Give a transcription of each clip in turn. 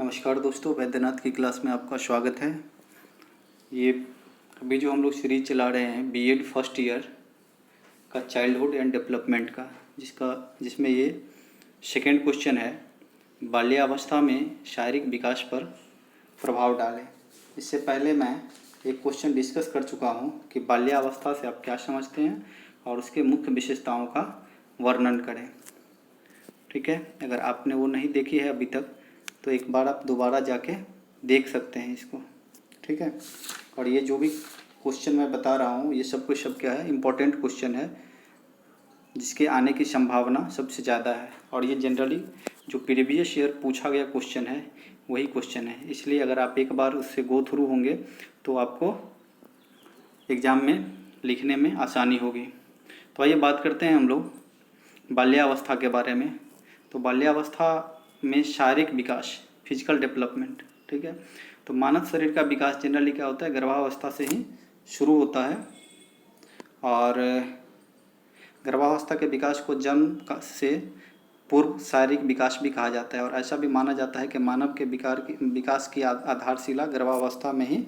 नमस्कार दोस्तों, वैद्यनाथ की क्लास में आपका स्वागत है। ये अभी जो हम लोग सीरीज चला रहे हैं बीएड फर्स्ट ईयर का चाइल्डहुड एंड डेवलपमेंट का, जिसमें ये सेकेंड क्वेश्चन है, बाल्यावस्था में शारीरिक विकास पर प्रभाव डालें। इससे पहले मैं एक क्वेश्चन डिस्कस कर चुका हूँ कि बाल्यावस्था से आप क्या समझते हैं और उसके मुख्य विशेषताओं का वर्णन करें। ठीक है, अगर आपने वो नहीं देखी है अभी तक तो एक बार आप दोबारा जाके देख सकते हैं इसको। ठीक है, और ये जो भी क्वेश्चन मैं बता रहा हूँ ये सब कुछ क्या है, इम्पोर्टेंट क्वेश्चन है जिसके आने की संभावना सबसे ज़्यादा है। और ये जनरली जो प्रीवियस ईयर पूछा गया क्वेश्चन है वही क्वेश्चन है, इसलिए अगर आप एक बार उससे गो थ्रू होंगे तो आपको एग्ज़ाम में लिखने में आसानी होगी। तो आइए बात करते हैं हम लोग बाल्यावस्था के बारे में। तो बाल्यावस्था में शारीरिक विकास, फिजिकल डेवलपमेंट। ठीक है, तो मानव शरीर का विकास जनरली क्या होता है, गर्भावस्था से ही शुरू होता है। और गर्भावस्था के विकास को जन्म से पूर्व शारीरिक विकास भी कहा जाता है। और ऐसा भी माना जाता है कि मानव के विकास की आधारशिला गर्भावस्था में ही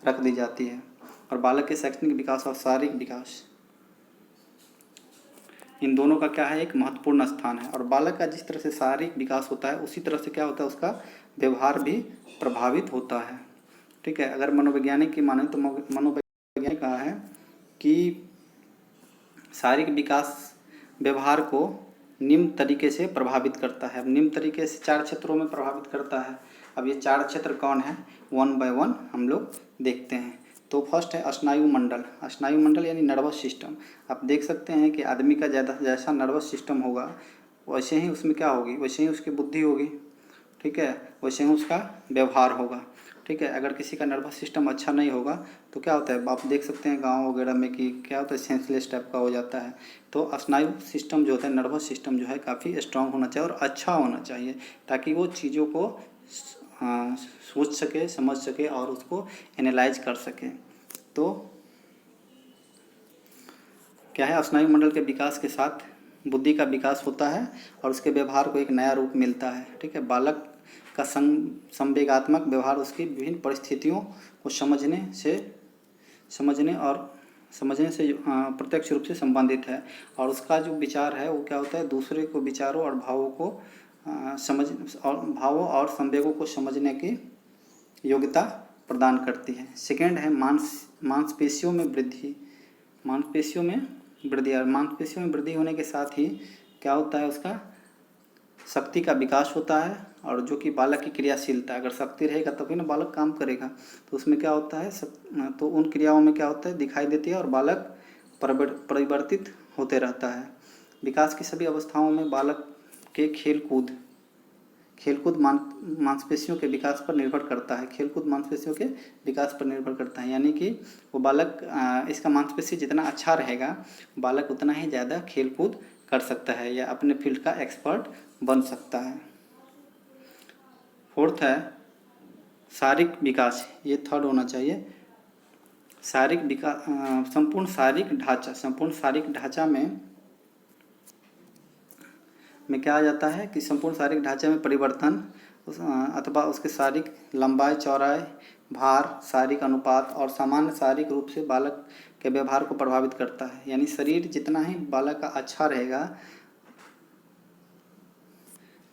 रख दी जाती है। और बालक के शैक्षणिक विकास और शारीरिक विकास, इन दोनों का क्या है, एक महत्वपूर्ण स्थान है। और बालक का जिस तरह से शारीरिक विकास होता है उसी तरह से क्या होता है, उसका व्यवहार भी प्रभावित होता है। ठीक है, अगर मनोवैज्ञानिक की माने तो मनोवैज्ञानिक कहा है कि शारीरिक विकास व्यवहार को निम्न तरीके से प्रभावित करता है। अब निम्न तरीके से 4 क्षेत्रों में प्रभावित करता है। अब ये 4 क्षेत्र कौन है, वन बाय वन हम लोग देखते हैं। तो फर्स्ट है स्नायु मंडल। स्नायु मंडल यानी नर्वस सिस्टम। आप देख सकते हैं कि आदमी का जैसा नर्वस सिस्टम होगा वैसे ही उसमें क्या होगी, वैसे ही उसकी बुद्धि होगी। ठीक है, वैसे ही उसका व्यवहार होगा। ठीक है, अगर किसी का नर्वस सिस्टम अच्छा नहीं होगा तो क्या होता है, आप देख सकते हैं गांव वगैरह में कि क्या होता है, सेंसलेस टाइप का हो जाता है। तो स्नायु सिस्टम जो होता है, नर्वस सिस्टम जो है काफ़ी स्ट्रांग होना चाहिए और अच्छा होना चाहिए ताकि वो चीज़ों को सोच सके, समझ सके और उसको एनालाइज कर सके। तो क्या है, स्नायु मंडल के विकास के साथ बुद्धि का विकास होता है और उसके व्यवहार को एक नया रूप मिलता है। ठीक है, बालक का संवेगात्मक व्यवहार उसकी विभिन्न परिस्थितियों को समझने से प्रत्यक्ष रूप से संबंधित है। और उसका जो विचार है वो क्या होता है, दूसरे को विचारों और भावों को भावों और संवेगों को समझने की योग्यता प्रदान करती है। सेकेंड है मांसपेशियों में वृद्धि। मांसपेशियों में वृद्धि, और मांसपेशियों में वृद्धि होने के साथ ही क्या होता है, उसका शक्ति का विकास होता है। और जो कि बालक की क्रियाशीलता, अगर शक्ति रहेगा तभी ना बालक काम करेगा। तो उसमें क्या होता है, तो उन क्रियाओं में क्या होता है, दिखाई देती है और बालक परिवर्तित होते रहता है। विकास की सभी अवस्थाओं में बालक के खेलकूद मांसपेशियों के विकास पर निर्भर करता है। खेलकूद मांसपेशियों के विकास पर निर्भर करता है, यानी कि वो बालक इसका मांसपेशी जितना अच्छा रहेगा बालक उतना ही ज़्यादा खेलकूद कर सकता है या अपने फील्ड का एक्सपर्ट बन सकता है। फोर्थ है शारीरिक विकास, ये थर्ड होना चाहिए। शारीरिक विकास, संपूर्ण शारीरिक ढांचा में क्या आ जाता है कि संपूर्ण शारीरिक ढांचे में परिवर्तन अथवा उसके शारीरिक लंबाई, चौड़ाई, भार, शारीरिक अनुपात और सामान्य शारीरिक रूप से बालक के व्यवहार को प्रभावित करता है। यानी शरीर जितना ही बालक का अच्छा रहेगा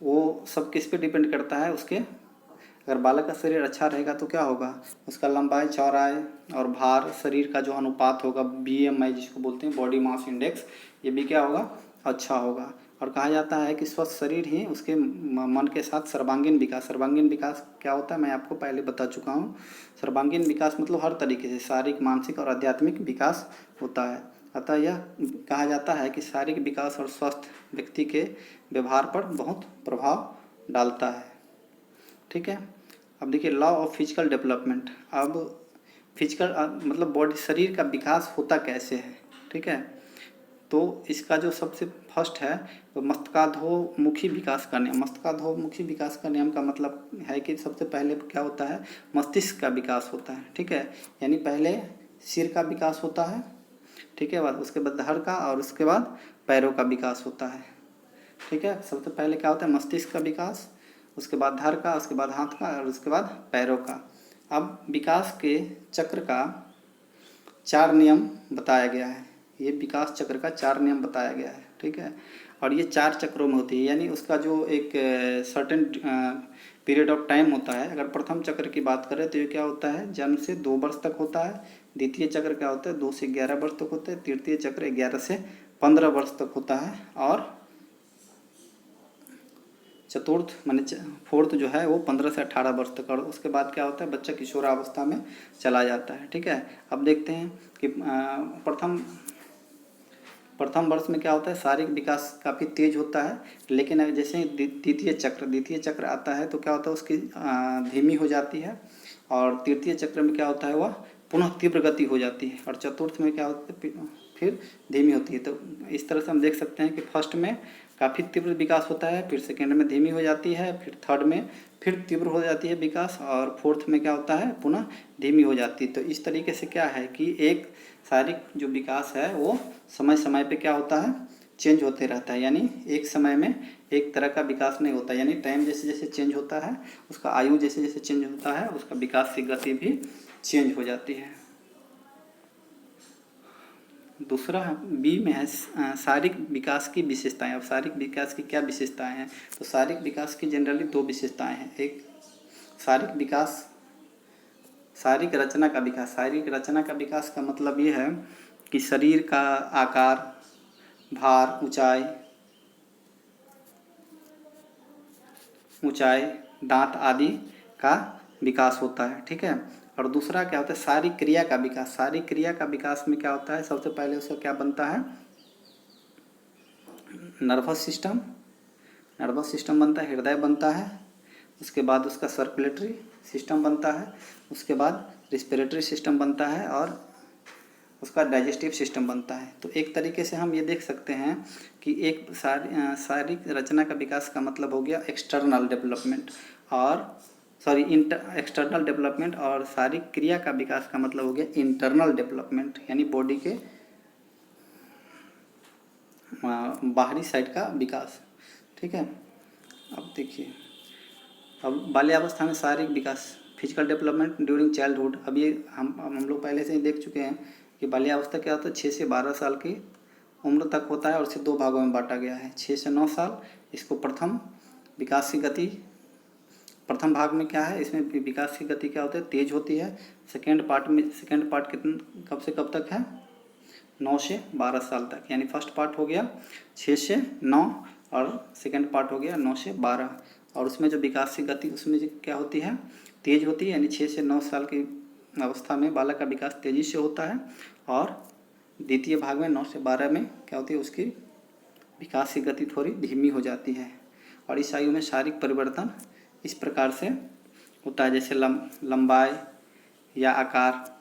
वो सब किस पे डिपेंड करता है, उसके अगर बालक का शरीर अच्छा रहेगा तो क्या होगा, उसका लंबाई, चौड़ाई और भार, शरीर का जो अनुपात होगा, BMI जिसको बोलते हैं बॉडी मास इंडेक्स, ये भी क्या होगा, अच्छा होगा। और कहा जाता है कि स्वस्थ शरीर ही उसके मन के साथ सर्वांगीण विकास क्या होता है मैं आपको पहले बता चुका हूँ। सर्वांगीण विकास मतलब हर तरीके से शारीरिक, मानसिक और आध्यात्मिक विकास होता है। अतः यह कहा जाता है कि शारीरिक विकास और स्वस्थ व्यक्ति के व्यवहार पर बहुत प्रभाव डालता है। ठीक है, अब देखिए लॉ ऑफ फिजिकल डेवलपमेंट। अब फिजिकल मतलब बॉडी, शरीर का विकास होता कैसे है। ठीक है, तो इसका जो सबसे फर्स्ट है तो मस्तकाधोमुखी विकास का नियम। मस्तकाधोमुखी विकास का नियम का मतलब है कि सबसे पहले क्या होता है, मस्तिष्क का विकास होता है। ठीक है, यानी पहले सिर का विकास होता है, ठीक है, उसके बाद धड़ का और उसके बाद पैरों का विकास होता है। ठीक है, सबसे पहले क्या होता है, मस्तिष्क का विकास, उसके बाद धड़ का, उसके बाद हाथ का और उसके बाद पैरों का। अब विकास के चक्र का 4 नियम बताया गया है। ये विकास चक्र का 4 नियम बताया गया है, ठीक है। और ये 4 चक्रों में होती है, यानी उसका जो एक सर्टेन पीरियड ऑफ टाइम होता है। अगर प्रथम चक्र की बात करें तो ये क्या होता है, जन्म से 2 वर्ष तक होता है। द्वितीय चक्र क्या होता है, 2 से 11 वर्ष तक होता है। तृतीय चक्र 11 से 15 वर्ष तक होता है। और चतुर्थ माने फोर्थ जो है वो 15 से 18 वर्ष तक। और उसके बाद क्या होता है, बच्चा किशोरावस्था में चला जाता है, ठीक है। अब देखते हैं कि प्रथम वर्ष में क्या होता है, शारीरिक विकास काफ़ी तेज होता है। लेकिन जैसे द्वितीय चक्र आता है तो क्या होता है, उसकी धीमी हो जाती है। और तृतीय चक्र में क्या होता है, वह पुनः तीव्र गति हो जाती है। और चतुर्थ में क्या होता है, फिर धीमी होती है। तो इस तरह से हम देख सकते हैं कि फर्स्ट में काफ़ी तीव्र विकास होता है, फिर सेकेंड में धीमी हो जाती है, फिर थर्ड में फिर तीव्र हो जाती है विकास, और फोर्थ में क्या होता है, पुनः धीमी हो जाती है। तो इस तरीके से क्या है कि एक शारीरिक जो विकास है वो समय समय पे क्या होता है, चेंज होते रहता है। यानी एक समय में एक तरह का विकास नहीं होता, यानी टाइम जैसे जैसे चेंज होता है, उसका आयु जैसे जैसे चेंज होता है, उसका विकास की गति भी चेंज हो जाती है। दूसरा बी में है शारीरिक विकास की विशेषताएं। अब शारीरिक विकास की क्या विशेषताएं हैं, तो शारीरिक विकास की जनरली 2 विशेषताएं हैं। एक शारीरिक विकास, शारीरिक रचना का विकास। शारीरिक रचना का विकास का मतलब ये है कि शरीर का आकार, भार, ऊंचाई, दांत आदि का विकास होता है, ठीक है। और दूसरा क्या होता है, शारीरिक क्रिया का विकास। शारीरिक क्रिया का विकास में क्या होता है, सबसे पहले उसका क्या बनता है, नर्वस सिस्टम बनता है, हृदय बनता है। उसके बाद उसका सर्कुलेटरी सिस्टम बनता है, उसके बाद रिस्पिरेटरी सिस्टम बनता है, और उसका डाइजेस्टिव सिस्टम बनता है। तो एक तरीके से हम ये देख सकते हैं कि एक शारीरिक रचना का विकास का मतलब हो गया एक्सटर्नल डेवलपमेंट, और शारीरिक क्रिया का विकास का मतलब हो गया इंटरनल डेवलपमेंट, यानी बॉडी के बाहरी साइड का विकास, ठीक है। अब देखिए, अब बाल्यावस्था में शारीरिक विकास, फिजिकल डेवलपमेंट ड्यूरिंग चाइल्डहुड। अब ये हम लोग पहले से ही देख चुके हैं कि बाल्यावस्था क्या होता है, 6 से 12 साल की उम्र तक होता है, और इसे 2 भागों में बांटा गया है। 6 से 9 साल, इसको प्रथम विकास की गति, प्रथम भाग में क्या है, इसमें विकास की गति क्या होती है, तेज होती है। सेकेंड पार्ट कितने कब से कब तक है, 9 से 12 साल तक। यानी फर्स्ट पार्ट हो गया 6 से 9 और सेकेंड पार्ट हो गया 9 से 12। और उसमें जो विकास की गति उसमें क्या होती है, तेज होती है। यानी 6 से 9 साल की अवस्था में बालक का विकास तेजी से होता है, और द्वितीय भाग में 9 से 12 में क्या होती है, उसकी विकास की गति थोड़ी धीमी हो जाती है। और इस आयु में शारीरिक परिवर्तन इस प्रकार से होता है, जैसे लंबाई या आकार,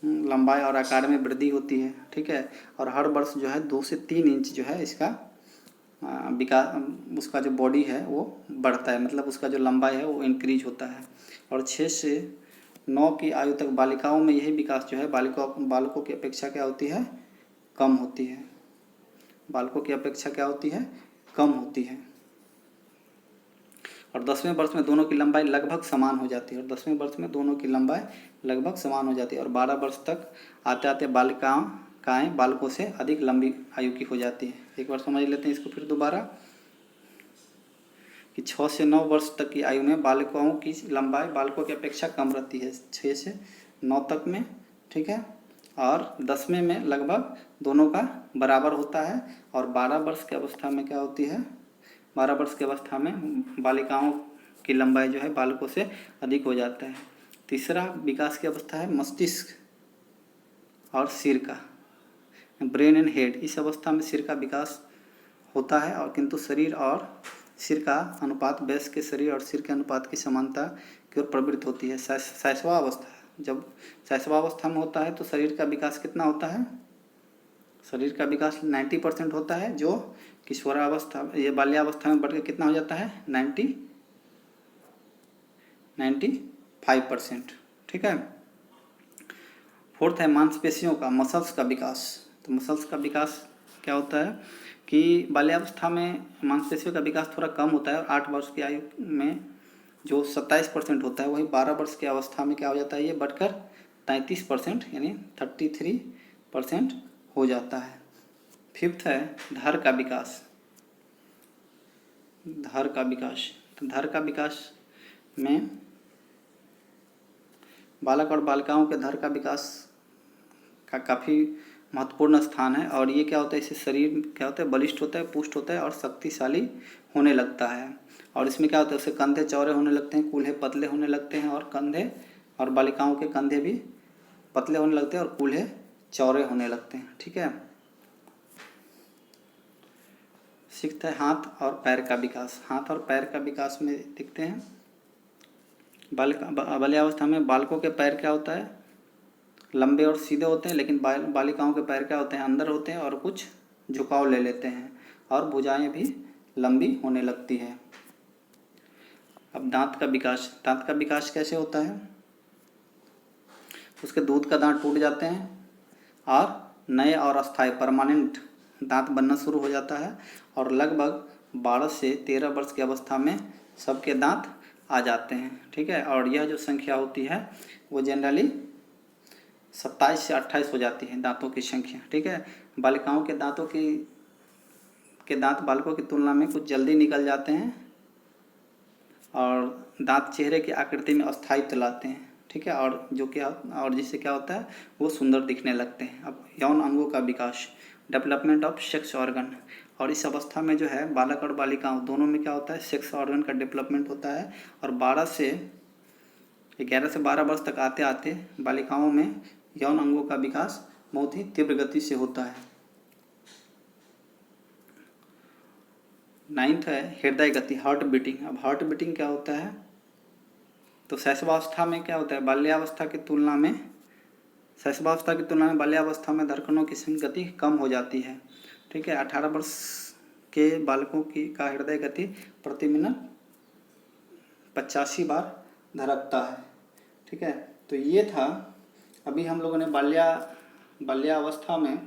लंबाई और आकार में वृद्धि होती है, ठीक है। और हर वर्ष जो है 2 से 3 इंच जो है इसका विकास, उसका जो बॉडी है वो बढ़ता है, मतलब उसका जो लंबाई है वो इंक्रीज होता है। और 6 से 9 की आयु तक बालिकाओं में यही विकास जो है बालकों की अपेक्षा क्या होती है, कम होती है। बालकों की अपेक्षा क्या होती है, कम होती है। और 10वें वर्ष में दोनों की लंबाई लगभग समान हो जाती है, और 10वें वर्ष में दोनों की लंबाई लगभग समान हो जाती है। और 12 वर्ष तक आते आते बालिकाएं बालकों से अधिक लंबी आयु की हो जाती है। एक बार समझ लेते हैं इसको फिर दोबारा, कि 6 से 9 वर्ष तक की आयु में बालिकाओं की लंबाई बालकों की अपेक्षा कम रहती है, 6 से 9 तक में, ठीक है। और 10वें में लगभग दोनों का बराबर होता है। और 12 वर्ष की अवस्था में क्या होती है, 12 वर्ष की अवस्था में बालिकाओं की लंबाई जो है बालकों से अधिक हो जाता है। तीसरा विकास की अवस्था है मस्तिष्क और सिर का, ब्रेन एंड हेड। इस अवस्था में सिर का विकास होता है, और किंतु शरीर और सिर का अनुपात वयस्क के शरीर और सिर के अनुपात की समानता की ओर प्रवृत्त होती है। शैशवा अवस्था, जब शैशवा अवस्था में होता है तो शरीर का विकास कितना होता है, शरीर का विकास 90% होता है, जो किशोरावस्था ये बाल्यावस्था में बढ़ के कितना हो जाता है, 95%, ठीक है। फोर्थ है मांसपेशियों का, मसल्स का विकास। तो मसल्स का विकास क्या होता है कि बाल्यावस्था में मांसपेशियों का विकास थोड़ा कम होता है और 8 वर्ष की आयु में जो 27% होता है वही 12 वर्ष की अवस्था में क्या हो जाता है, ये बढ़कर 33% यानी 33% हो जाता है। फिफ्थ है धर का विकास। धर का विकास, तो धर का विकास में बालक और बालिकाओं के धर का विकास का काफ़ी महत्वपूर्ण स्थान है। और ये क्या होता है, इससे शरीर क्या होता है, बलिष्ठ होता है, पुष्ट होता है और शक्तिशाली होने लगता है। और इसमें क्या होता है, उसके कंधे चौड़े होने लगते हैं, कूल्हे पतले होने लगते हैं और कंधे और बालिकाओं के कंधे भी पतले होने लगते हैं और कूल्हे चौड़े होने लगते हैं। ठीक है। सिक्स्थ है हाथ और पैर का विकास। हाथ और पैर का विकास में देखते हैं बाल्यावस्था में बालकों के पैर क्या होता है, लंबे और सीधे होते हैं, लेकिन बालिकाओं के पैर क्या होते हैं, अंदर होते हैं और कुछ झुकाव ले लेते हैं और भुजाएं भी लंबी होने लगती है। अब दांत का विकास। दांत का विकास कैसे होता है, उसके दूध का दांत टूट जाते हैं और नए और अस्थायी परमानेंट दांत बनना शुरू हो जाता है और लगभग 12 से 13 वर्ष की अवस्था में सबके दांत आ जाते हैं। ठीक है। और यह जो संख्या होती है वो जनरली 27 से 28 हो जाती है दांतों की संख्या। ठीक है। बालिकाओं के दांतों के दांत बालकों की तुलना में कुछ जल्दी निकल जाते हैं और दांत चेहरे की आकृति में अस्थायित्व लाते हैं। ठीक है। और जो क्या और जिससे क्या होता है वो सुंदर दिखने लगते हैं। अब यौन अंगों का विकास, डेवलपमेंट ऑफ सेक्स ऑर्गन। और इस अवस्था में जो है बालक और बालिकाओं दोनों में क्या होता है, सेक्स ऑर्गन का डेवलपमेंट होता है। और 11 से 12 वर्ष तक आते आते बालिकाओं में यौन अंगों का विकास बहुत ही तीव्र गति से होता है। 9th है हृदय गति, हार्ट बीटिंग। अब हार्ट बीटिंग क्या होता है, तो शैशवावस्था में क्या होता है, बाल्यावस्था की तुलना में बाल्यावस्था में धड़कनों की गति कम हो जाती है। ठीक है। 18 वर्ष के बालकों का हृदय गति प्रति मिनट 85 बार धड़कता है। ठीक है। तो ये था, अभी हम लोगों ने बाल्यावस्था में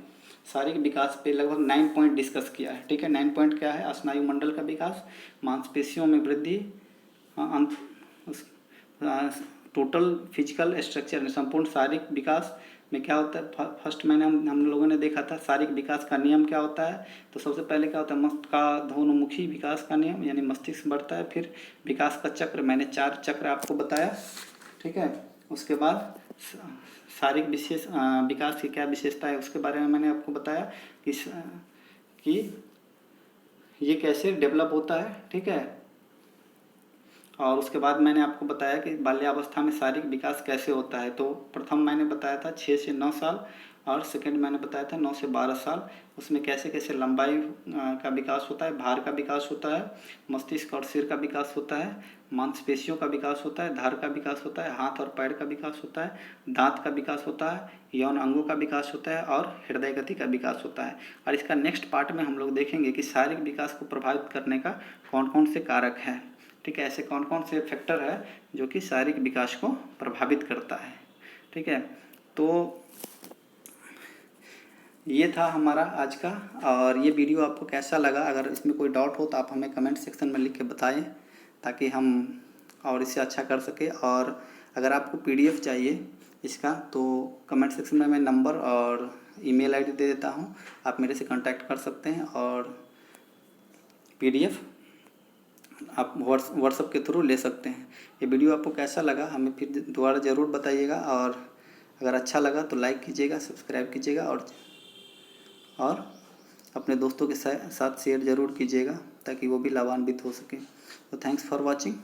शारीरिक विकास पे लगभग 9 पॉइंट डिस्कस किया है। ठीक है। 9 पॉइंट क्या है, स्नायु मंडल का विकास, मांसपेशियों में वृद्धि, टोटल फिजिकल स्ट्रक्चर, संपूर्ण शारीरिक विकास में क्या होता है। फर्स्ट मैंने हम लोगों ने देखा था शारीरिक विकास का नियम क्या होता है। तो सबसे पहले क्या होता है, मस्तिष्काधोन्मुखी विकास का नियम, यानी मस्तिष्क बढ़ता है। फिर विकास का चक्र, मैंने 4 चक्र आपको बताया। ठीक है। उसके बाद शारीरिक विकास की क्या विशेषता है उसके बारे में मैंने आपको बताया कि ये कैसे डेवलप होता है। ठीक है। और उसके बाद मैंने आपको बताया कि बाल्यावस्था में शारीरिक विकास कैसे होता है। तो प्रथम मैंने बताया था 6 से 9 साल और सेकंड मैंने बताया था 9 से 12 साल। उसमें कैसे कैसे लंबाई का विकास होता है, भार का विकास होता है, मस्तिष्क और सिर का विकास होता है, मांसपेशियों का विकास होता है, धार का विकास होता है, हाथ और पैर का विकास होता है, दांत का विकास होता है, यौन अंगों का विकास होता है और हृदय गति का विकास होता है। और इसका नेक्स्ट पार्ट में हम लोग देखेंगे कि शारीरिक विकास को प्रभावित करने का कौन कौन से कारक हैं। ठीक है। ऐसे कौन कौन से फैक्टर है जो कि शारीरिक विकास को प्रभावित करता है। ठीक है। तो ये था हमारा आज का, और ये वीडियो आपको कैसा लगा, अगर इसमें कोई डाउट हो तो आप हमें कमेंट सेक्शन में लिख के बताएं ताकि हम और इससे अच्छा कर सके। और अगर आपको PDF चाहिए इसका तो कमेंट सेक्शन में मैं नंबर और ईमेल ID दे देता हूँ, आप मेरे से कांटेक्ट कर सकते हैं और PDF आप व्हाट्सएप के थ्रू ले सकते हैं। ये वीडियो आपको कैसा लगा हमें फिर दोबारा ज़रूर बताइएगा, और अगर अच्छा लगा तो लाइक कीजिएगा, सब्सक्राइब कीजिएगा और अपने दोस्तों के साथ शेयर ज़रूर कीजिएगा ताकि वो भी लाभान्वित हो सके। तो थैंक्स फॉर वॉचिंग।